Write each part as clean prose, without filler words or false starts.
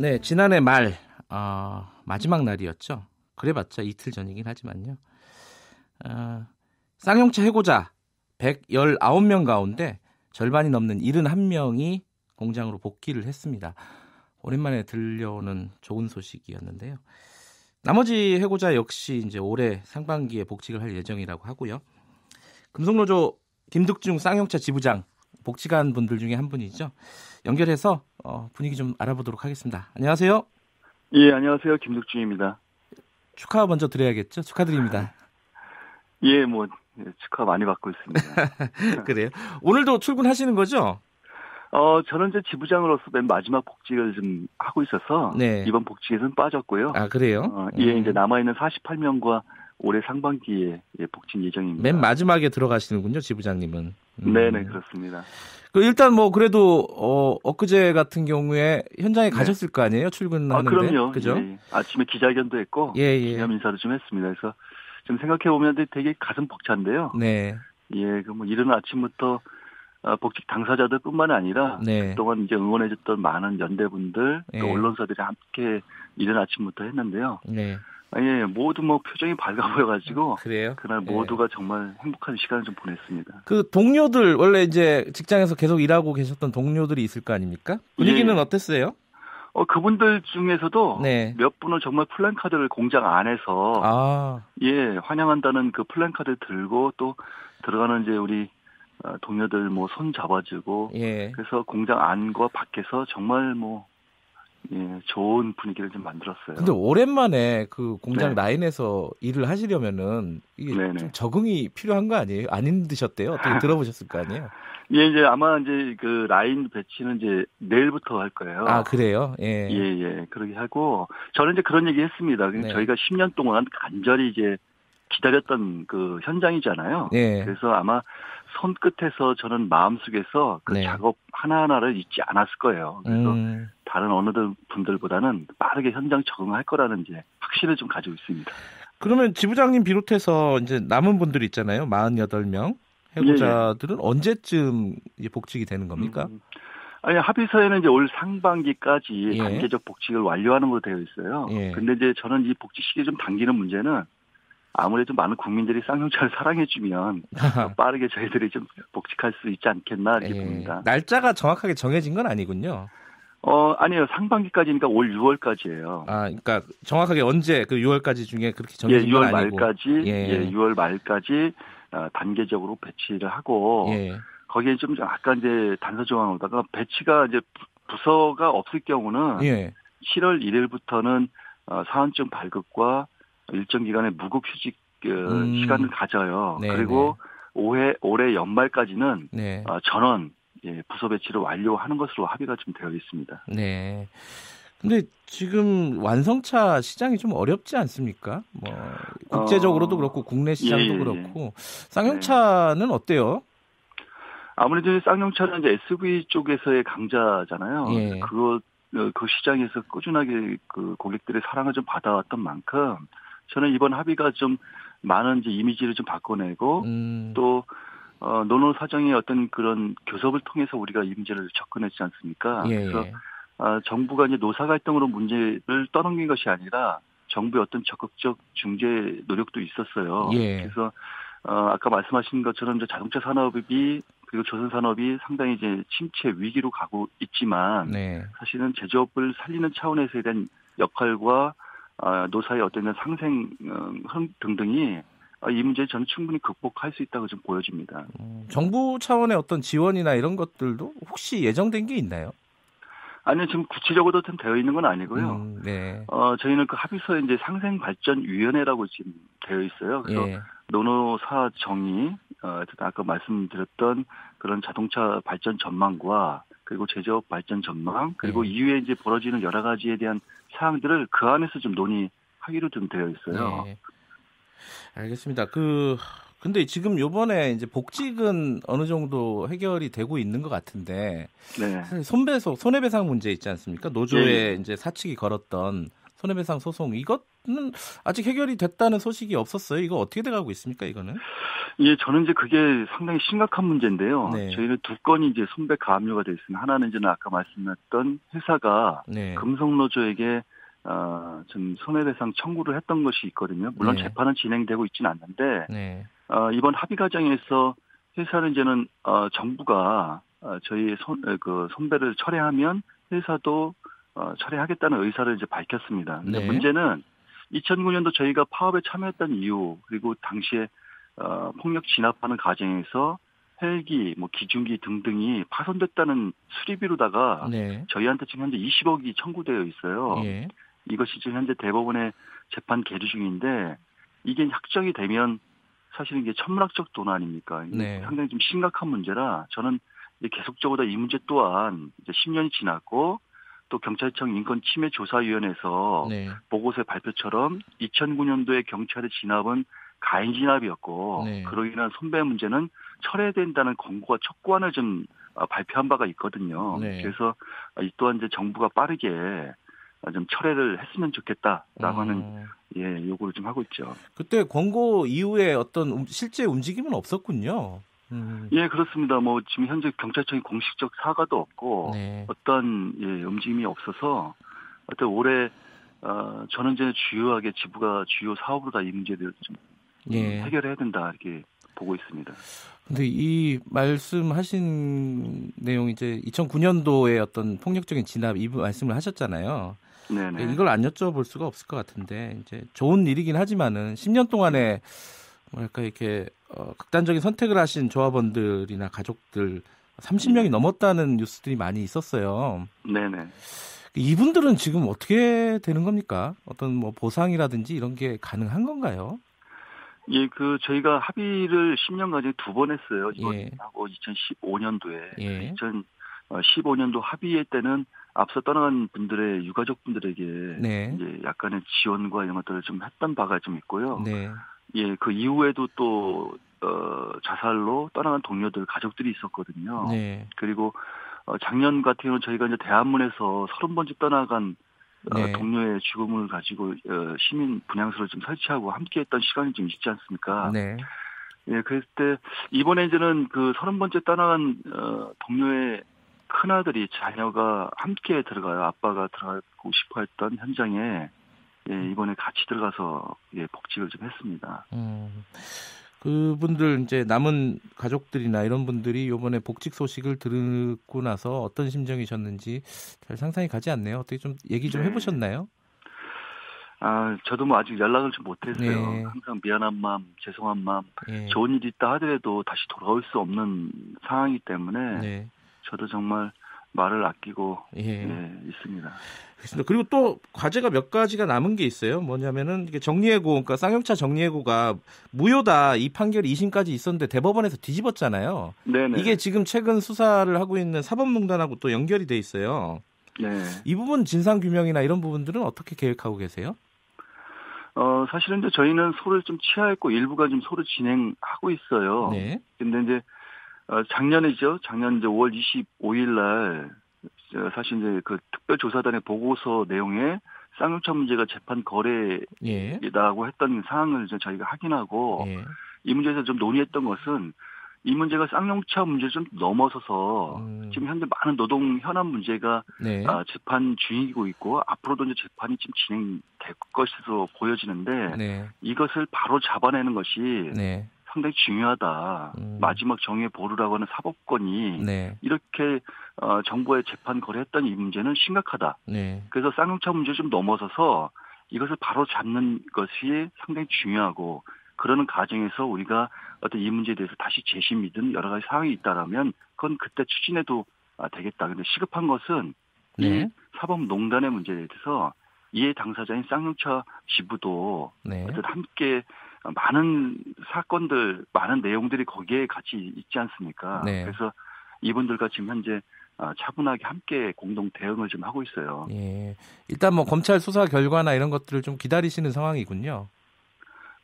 네, 지난해 말 마지막 날이었죠. 그래봤자 이틀 전이긴 하지만요. 쌍용차 해고자 119명 가운데 절반이 넘는 71명이 공장으로 복귀를 했습니다. 오랜만에 들려오는 좋은 소식이었는데요. 나머지 해고자 역시 이제 올해 상반기에 복직을 할 예정이라고 하고요. 금속노조 김득중 쌍용차 지부장 복직한 분들 중에 한 분이죠. 연결해서 분위기 좀 알아보도록 하겠습니다. 안녕하세요. 예, 안녕하세요. 김득중입니다. 축하 먼저 드려야겠죠? 축하드립니다. 예, 축하 많이 받고 있습니다. 그래요? 오늘도 출근하시는 거죠? 저는 이제 지부장으로서 맨 마지막 복직을 좀 하고 있어서 네. 이번 복직에서는 빠졌고요. 아, 그래요? 예, 이제 남아있는 48명과 올해 상반기에 복직 예정입니다. 맨 마지막에 들어가시는군요, 지부장님은. 네네, 그렇습니다. 일단 그래도 엊그제 같은 경우에 현장에 가셨을 거 아니에요? 출근하는데. 그럼요. 그죠? 예, 아침에 기자회견도 했고 기념 인사도 좀 했습니다. 그래서 좀 생각해 보면 되게 가슴 벅찬데요. 네. 예, 이른 아침부터 복직 당사자들뿐만 아니라 그동안 이제 응원해줬던 많은 연대분들 또 언론사들이 함께 이른 아침부터 했는데요. 네. 예, 모두 표정이 밝아 보여가지고 그래요? 그날 모두가 정말 행복한 시간을 좀 보냈습니다. 그 동료들 원래 이제 직장에서 계속 일하고 계셨던 동료들이 있을 거 아닙니까? 분위기는 어땠어요? 그분들 중에서도 몇 분은 정말 플랜카드를 공장 안에서 환영한다는 그 플랜카드를 들고 또 들어가는 이제 우리 동료들 손 잡아주고 그래서 공장 안과 밖에서 정말 좋은 분위기를 좀 만들었어요. 근데 오랜만에 그 공장 라인에서 일을 하시려면은 이게 좀 적응이 필요한 거 아니에요? 안 힘드셨대요? 어떻게 들어보셨을 거 아니에요? 예, 이제 아마 이제 그 라인 배치는 이제 내일부터 할 거예요. 아, 그래요? 예. 예. 그러게 하고 저는 이제 그런 얘기 했습니다. 저희가 10년 동안 간절히 이제 기다렸던 그 현장이잖아요. 그래서 아마 손끝에서 저는 마음속에서 그 작업 하나하나를 잊지 않았을 거예요. 그래서 다른 어느 분들보다는 빠르게 현장 적응할 거라는 이제 확신을 좀 가지고 있습니다. 그러면 지부장님 비롯해서 이제 남은 분들이 있잖아요. 48명 해고자들은 언제쯤 복직이 되는 겁니까? 아니, 합의서에는 이제 올 상반기까지 단계적 복직을 완료하는 걸로 되어 있어요. 근데 이제 저는 이 복직 시기 좀 당기는 문제는 아무래도 많은 국민들이 쌍용차를 사랑해주면 빠르게 저희들이 좀 복직할 수 있지 않겠나 이렇게 봅니다. 날짜가 정확하게 정해진 건 아니군요. 아니에요. 상반기까지니까 올 6월까지예요. 아, 그러니까 정확하게 언제 그 6월까지 중에 그렇게 정해진 건 아니고. 6월 말까지 단계적으로 배치를 하고 거기에 좀 아까 이제 단서 조항으로다가 배치가 이제 부서가 없을 경우는 7월 1일부터는 사원증 발급과 일정 기간의 무급 휴직 시간을 가져요. 그리고 올해 연말까지는 전원 부서 배치를 완료하는 것으로 합의가 좀 되어 있습니다. 네. 근데 지금 완성차 시장이 좀 어렵지 않습니까? 국제적으로도 그렇고 국내 시장도 그렇고 쌍용차는 어때요? 아무래도 쌍용차는 이제 SUV 쪽에서의 강자잖아요. 그 시장에서 꾸준하게 그 고객들의 사랑을 좀 받아왔던 만큼 저는 이번 합의가 좀 많은 이제 이미지를 좀 바꿔내고 또 노노 사정의 어떤 그런 교섭을 통해서 우리가 이 문제를 접근했지 않습니까? 그래서 정부가 이제 노사 갈등으로 문제를 떠넘긴 것이 아니라 정부의 어떤 적극적 중재 노력도 있었어요. 그래서 아까 말씀하신 것처럼 이제 자동차 산업이 그리고 조선 산업이 상당히 이제 침체 위기로 가고 있지만 사실은 제조업을 살리는 차원에서에 대한 역할과 노사의 어떤 상생 등등이 이 문제 저는 충분히 극복할 수 있다고 좀 보여집니다. 정부 차원의 어떤 지원이나 이런 것들도 혹시 예정된 게 있나요? 아니요, 지금 구체적으로 좀 되어 있는 건 아니고요. 저희는 그 합의서에 이제 상생발전위원회라고 지금 되어 있어요. 그래서 노노사 정의, 아까 말씀드렸던 그런 자동차 발전 전망과 그리고 제조업 발전 전망, 그리고 이후에 이제 벌어지는 여러 가지에 대한 사항들을 그 안에서 좀 논의하기로 좀 되어 있어요. 알겠습니다. 근데 지금 요번에 이제 복직은 어느 정도 해결이 되고 있는 것 같은데 사실 손해배상 문제 있지 않습니까? 노조에 이제 사측이 걸었던 손해배상 소송 이것은 아직 해결이 됐다는 소식이 없었어요. 이거 어떻게 돼가고 있습니까? 이거는? 예, 저는 이제 그게 상당히 심각한 문제인데요. 네. 저희는 두 건이 이제 손배 가압류가 돼 있습니다. 하나는 이제 아까 말씀드렸던 회사가 네. 금속노조에게 좀 손해배상 청구를 했던 것이 있거든요. 물론 네. 재판은 진행되고 있지는 않는데 네. 이번 합의 과정에서 회사는 이제는 정부가 저희 손배를 철회하면 회사도 철회하겠다는 의사를 이제 밝혔습니다. 근데 네. 문제는 2009년도 저희가 파업에 참여했던 이유 그리고 당시에 폭력 진압하는 과정에서 헬기, 기중기 등등이 파손됐다는 수리비로다가 네. 저희한테 지금 현재 20억이 청구되어 있어요. 예. 이것이 지금 현재 대법원에 재판 계류 중인데 이게 확정이 되면 사실은 이게 천문학적 돈 아닙니까? 이게 네. 상당히 좀 심각한 문제라 저는 계속적으로 이 문제 또한 이제 10년이 지났고 또 경찰청 인권침해조사위원회에서 네. 보고서의 발표처럼 2009년도에 경찰의 진압은 가해 진압이었고 네. 그로 인한 손배 문제는 철회된다는 권고가 촉구안을 좀 발표한 바가 있거든요. 네. 그래서 이 또한 이제 정부가 빠르게 좀 철회를 했으면 좋겠다라고 하는 요구를 좀 하고 있죠. 그때 권고 이후에 어떤 실제 움직임은 없었군요. 예, 그렇습니다. 지금 현재 경찰청이 공식적 사과도 없고 네. 어떤 움직임이 없어서 하여튼 올해 저는 이제 주요하게 지부가 주요 사업으로 다 이 문제를 좀 해결해야 된다 이렇게 보고 있습니다. 근데 이 말씀하신 내용 이제 2009년도에 어떤 폭력적인 진압 이 말씀을 하셨잖아요. 네네. 이걸 안 여쭤볼 수가 없을 것 같은데 이제 좋은 일이긴 하지만은 10년 동안에 뭐랄까 이렇게 극단적인 선택을 하신 조합원들이나 가족들 30명이 넘었다는 뉴스들이 많이 있었어요. 네네. 이분들은 지금 어떻게 되는 겁니까? 어떤 보상이라든지 이런 게 가능한 건가요? 예, 저희가 합의를 10년간에 두 번 했어요. 이번하고 2015년도에. 예. 2015년도 합의회 때는 앞서 떠나간 분들의 유가족분들에게 네. 이제 약간의 지원과 이런 것들을 좀 했던 바가 좀 있고요. 네. 예, 그 이후에도 또 자살로 떠나간 동료들 가족들이 있었거든요. 네. 그리고 작년 같은 경우는 저희가 이제 대한문에서 30번째 떠나간 동료의 죽음을 가지고 시민 분향소를 좀 설치하고 함께했던 시간이 좀 있지 않습니까? 네. 예, 그랬을 때 이번에 이제는 그 30번째 떠나간 동료의 큰아들이 자녀가 함께 들어가요. 아빠가 들어가고 싶어했던 현장에 이번에 같이 들어가서 복직을 좀 했습니다. 그분들 이제 남은 가족들이나 이런 분들이 이번에 복직 소식을 듣고 나서 어떤 심정이셨는지 잘 상상이 가지 않네요. 어떻게 좀 얘기 좀 해보셨나요? 저도 아직 연락을 좀 못했어요. 네. 항상 미안한 마음, 죄송한 마음, 네. 좋은 일이 있다 하더라도 다시 돌아올 수 없는 상황이기 때문에 네. 저도 정말 말을 아끼고 예. 있습니다. 그렇습니다. 그리고 또 과제가 몇 가지가 남은 게 있어요. 뭐냐면은 이게 정리해고, 그러니까 쌍용차 정리해고가 무효다 이 판결이 2심까지 있었는데 대법원에서 뒤집었잖아요. 네네. 이게 지금 최근 수사를 하고 있는 사법농단하고 또 연결이 돼 있어요. 네. 이 부분 진상 규명이나 이런 부분들은 어떻게 계획하고 계세요? 사실은 이제 저희는 소를 좀 취하했고 일부가 좀 소를 진행하고 있어요. 네. 근데 이제 작년 이제 5월 25일 날 사실 이제 그 특별조사단의 보고서 내용에 쌍용차 문제가 재판 거래라고 했던 사항을 이제 저희가 확인하고 이 문제에서 좀 논의했던 것은 이 문제가 쌍용차 문제를 좀 넘어서서 지금 현재 많은 노동 현안 문제가 재판 중이고 있고 앞으로도 이제 재판이 지금 진행될 것으로 보여지는데 이것을 바로 잡아내는 것이 상당히 중요하다. 마지막 정의의 보루라고 하는 사법권이 이렇게 정부의 재판 거래했던 이 문제는 심각하다. 그래서 쌍용차 문제를 좀 넘어서서 이것을 바로 잡는 것이 상당히 중요하고 그러는 과정에서 우리가 어떤 이 문제에 대해서 다시 재심이든 여러 가지 사항이 있다라면 그건 그때 추진해도 되겠다. 근데 시급한 것은 이 사법농단의 문제에 대해서 이해 당사자인 쌍용차 지부도 어쨌든 함께 많은 사건들, 많은 내용들이 거기에 같이 있지 않습니까? 그래서 이분들과 지금 현재 차분하게 함께 공동 대응을 좀 하고 있어요. 예. 일단 검찰 수사 결과나 이런 것들을 좀 기다리시는 상황이군요.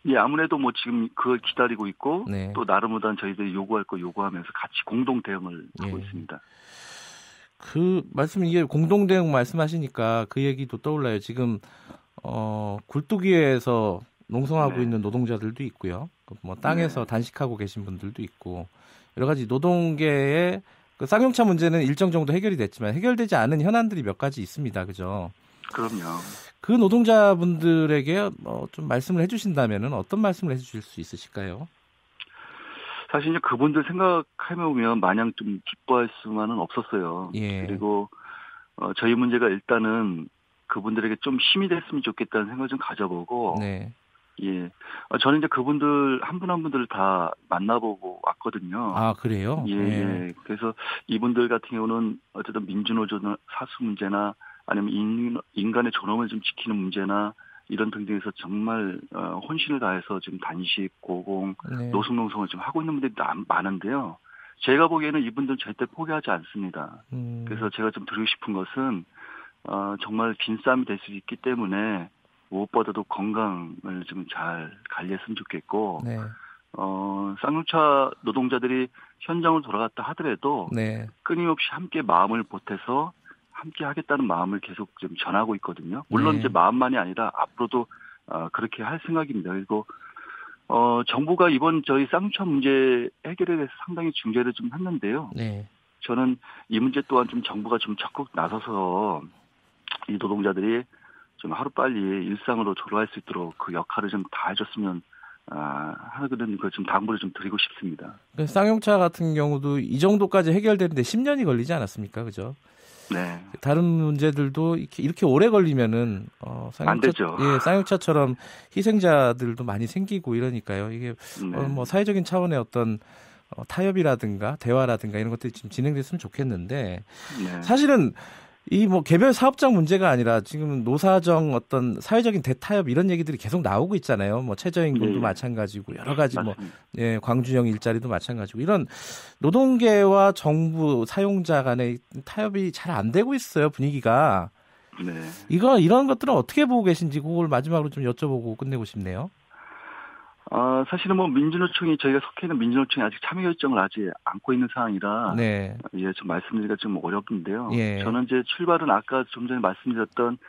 예, 아무래도 지금 그걸 기다리고 있고 또 나름보다는 저희들이 요구할 거 요구하면서 같이 공동 대응을 하고 있습니다. 그 말씀 이게 공동 대응 말씀하시니까 그 얘기도 떠올라요. 지금 굴뚝위에서 농성하고 네. 있는 노동자들도 있고요. 뭐 땅에서 단식하고 계신 분들도 있고 여러 가지 노동계의 그 쌍용차 문제는 일정 정도 해결이 됐지만 해결되지 않은 현안들이 몇 가지 있습니다. 그죠? 그럼요. 그 노동자분들에게 좀 말씀을 해주신다면은 어떤 말씀을 해주실 수 있으실까요? 사실 이제 그분들 생각해보면 마냥 좀 기뻐할 수만은 없었어요. 예. 그리고 저희 문제가 일단은 그분들에게 좀 힘이 됐으면 좋겠다는 생각을 좀 가져보고, 네. 예, 저는 이제 그분들 한 분 한 분들을 다 만나보고 왔거든요. 아, 그래요? 예, 예. 그래서 이분들 같은 경우는 어쨌든 민주노조 사수 문제나 아니면 인간의 존엄을 좀 지키는 문제나 이런 등등에서 정말 혼신을 다해서 지금 단식, 고공, 네. 노숙농성을 좀 하고 있는 분들이 많은데요. 제가 보기에는 이분들은 절대 포기하지 않습니다. 그래서 제가 좀 드리고 싶은 것은 정말 빈 쌈이 될 수 있기 때문에 무엇보다도 건강을 좀 잘 관리했으면 좋겠고, 네. 쌍용차 노동자들이 현장을 돌아갔다 하더라도 네. 끊임없이 함께 마음을 보태서 함께 하겠다는 마음을 계속 좀 전하고 있거든요. 물론 네. 이제 마음만이 아니라 앞으로도 그렇게 할 생각입니다. 그리고 정부가 이번 저희 쌍용차 문제 해결에 대해서 상당히 중재를 좀 했는데요. 네. 저는 이 문제 또한 좀 정부가 좀 적극 나서서 이 노동자들이 좀 하루빨리 일상으로 돌아갈 수 있도록 그 역할을 좀 다 해줬으면 하는 걸 좀 당부를 좀 드리고 싶습니다. 쌍용차 같은 경우도 이 정도까지 해결되는데 10년이 걸리지 않았습니까? 그죠? 네. 다른 문제들도 이렇게 오래 걸리면은 안 되죠. 예, 쌍용차처럼 희생자들도 많이 생기고 이러니까요. 이게 뭐 사회적인 차원의 어떤 타협이라든가 대화라든가 이런 것들이 지금 진행됐으면 좋겠는데 네. 사실은 이 뭐 개별 사업장 문제가 아니라 지금 노사정 어떤 사회적인 대타협 이런 얘기들이 계속 나오고 있잖아요. 뭐 최저임금도 네. 마찬가지고 여러 가지 맞습니다. 뭐 예, 광주형 일자리도 마찬가지고 이런 노동계와 정부 사용자 간의 타협이 잘 안 되고 있어요. 분위기가. 네. 이런 것들은 어떻게 보고 계신지 그걸 마지막으로 좀 여쭤보고 끝내고 싶네요. 사실은 뭐 민주노총이 저희가 속해 있는 민주노총이 아직 참여 결정을 하지 않고 있는 상황이라 네. 예, 좀 말씀드리기가 좀 어렵는데요. 예. 저는 이제 출발은 아까 좀 전에 말씀드렸던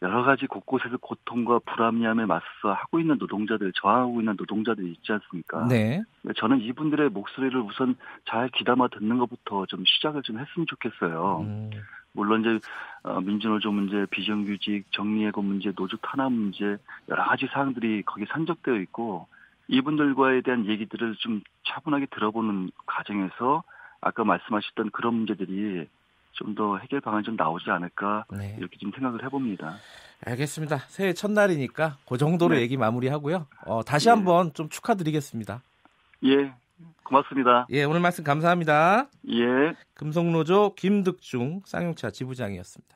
여러 가지 곳곳에서 고통과 불합리함에 맞서 하고 있는 노동자들, 저항하고 있는 노동자들이 있지 않습니까? 네. 저는 이분들의 목소리를 우선 잘 귀담아 듣는 것부터 좀 시작을 좀 했으면 좋겠어요. 물론 이제 민주노조 문제, 비정규직, 정리해고 문제, 노조 탄압 문제 여러 가지 사항들이 거기 산적되어 있고 이분들과에 대한 얘기들을 좀 차분하게 들어보는 과정에서 아까 말씀하셨던 그런 문제들이 좀 더 해결 방안이 좀 나오지 않을까 네. 이렇게 좀 생각을 해봅니다. 알겠습니다. 새해 첫날이니까 그 정도로 네. 얘기 마무리하고요. 다시 한번 좀 축하드리겠습니다. 예, 고맙습니다. 예, 오늘 말씀 감사합니다. 예. 금속노조 김득중 쌍용차 지부장이었습니다.